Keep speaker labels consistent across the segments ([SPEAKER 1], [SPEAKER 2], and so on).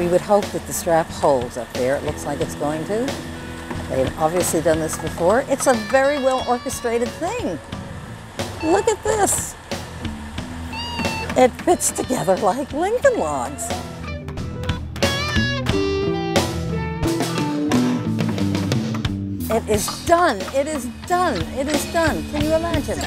[SPEAKER 1] You would hope that the strap holds up there. It looks like it's going to. They've obviously done this before. It's a very well orchestrated thing. Look at this. It fits together like Lincoln logs. It is done. It is done. It is done. Can you imagine?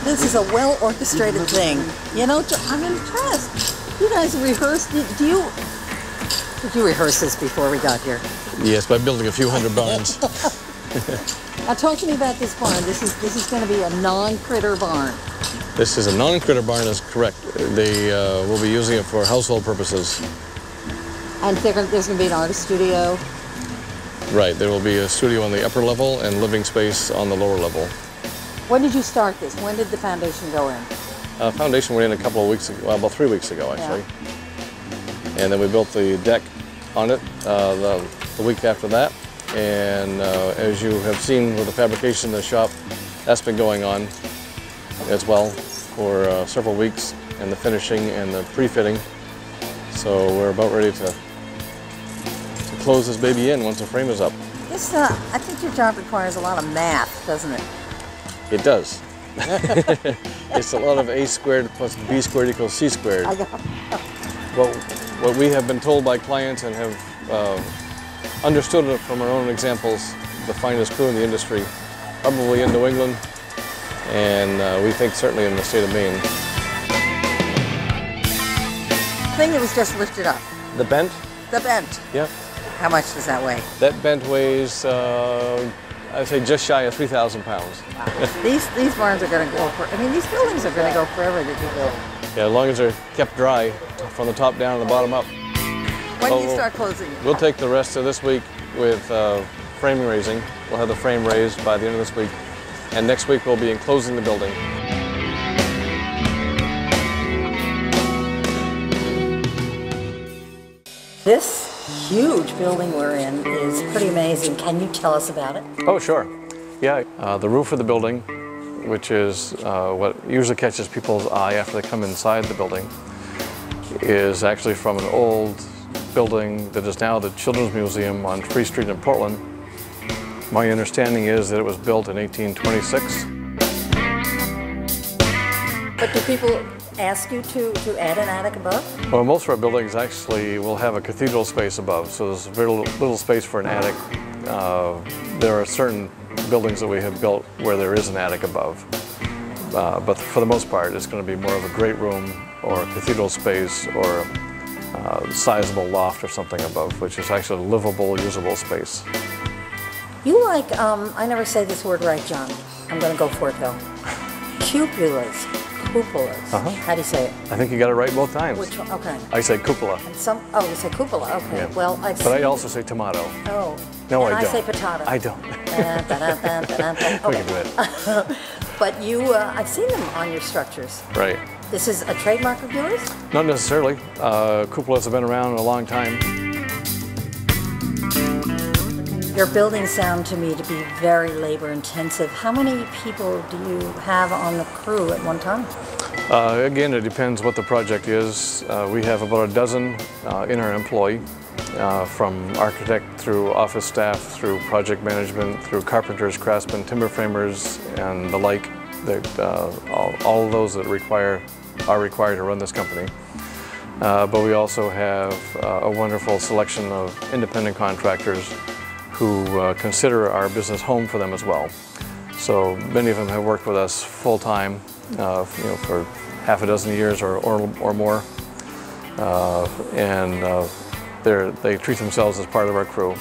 [SPEAKER 1] This is a well-orchestrated thing. You know, I'm impressed. You guys rehearsed. Did you rehearse this before we got here?
[SPEAKER 2] Yes, by building a few hundred barns.
[SPEAKER 1] Now talk to me about this barn. This is going to be a non-critter barn.
[SPEAKER 2] This is a non-critter barn, is correct. They will be using it for household purposes.
[SPEAKER 1] And there's going to be an artist studio?
[SPEAKER 2] Right, there will be a studio on the upper level and living space on the lower level.
[SPEAKER 1] When did you start this? When did the foundation go in?
[SPEAKER 2] Foundation went in a couple of weeks ago, well, about 3 weeks ago, actually. Yeah. And then we built the deck on it the week after that. And as you have seen with the fabrication in the shop, that's been going on as well for several weeks, and the finishing and the pre-fitting. So we're about ready to close this baby in once the frame is up.
[SPEAKER 1] This, I think your job requires a lot of math, doesn't it?
[SPEAKER 2] It does. It's a lot of a squared plus b squared equals c squared. Well, what we have been told by clients and have understood it from our own examples, the finest crew in the industry, probably in New England, and we think certainly in the state of Maine.
[SPEAKER 1] I think it was just lifted up.
[SPEAKER 2] The bent?
[SPEAKER 1] The bent.
[SPEAKER 2] Yeah.
[SPEAKER 1] How much does that weigh?
[SPEAKER 2] That bent weighs, I'd say just shy of 3,000 pounds.
[SPEAKER 1] Wow. These barns are going to go for, I mean, these buildings are going to go forever that you build.
[SPEAKER 2] Yeah, as long as they're kept dry from the top down and the bottom up.
[SPEAKER 1] When do you start closing?
[SPEAKER 2] We'll take the rest of this week with framing raising. We'll have the frame raised by the end of this week. And next week we'll be enclosing the building.
[SPEAKER 1] This huge building we're in is pretty amazing. Can you tell us about it?
[SPEAKER 2] Oh, sure. Yeah, the roof of the building, which is what usually catches people's eye after they come inside the building, is actually from an old building that is now the Children's Museum on Free Street in Portland. My understanding is that it was built in 1826.
[SPEAKER 1] But do people ask you to add an attic above?
[SPEAKER 2] Well, most of our buildings actually will have a cathedral space above, so there's very little space for an attic. There are certain buildings that we have built where there is an attic above. But for the most part, it's going to be more of a great room or a cathedral space or a sizable loft or something above, which is actually a livable, usable space.
[SPEAKER 1] You like, I never say this word right, John. I'm going to go for it though. Cupolas. Cupolas. How do you say it?
[SPEAKER 2] I think you got it right both times.
[SPEAKER 1] Which one? Okay.
[SPEAKER 2] I say cupola.
[SPEAKER 1] And you say cupola. Okay.
[SPEAKER 2] Yeah.
[SPEAKER 1] Well,
[SPEAKER 2] but I also say tomato.
[SPEAKER 1] Oh.
[SPEAKER 2] No,
[SPEAKER 1] and
[SPEAKER 2] I don't.
[SPEAKER 1] I say potato.
[SPEAKER 2] I don't.
[SPEAKER 1] Okay.
[SPEAKER 2] We can do it.
[SPEAKER 1] But you, I've seen them on your structures.
[SPEAKER 2] Right.
[SPEAKER 1] This is a trademark of yours?
[SPEAKER 2] Not necessarily. Cupolas have been around a long time.
[SPEAKER 1] Your buildings sound to me to be very labor intensive. How many people do you have on the crew at one time?
[SPEAKER 2] Again, it depends what the project is. We have about a dozen in our employ, from architect through office staff, through project management, through carpenters, craftsmen, timber framers, and the like. All of those that are required to run this company. But we also have a wonderful selection of independent contractors who consider our business home for them as well. So many of them have worked with us full-time, for half a dozen years or more, and they treat themselves as part of our crew.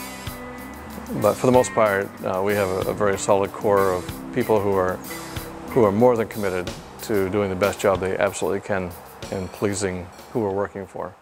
[SPEAKER 2] But for the most part, we have a very solid core of people who are more than committed to doing the best job they absolutely can in pleasing who we're working for.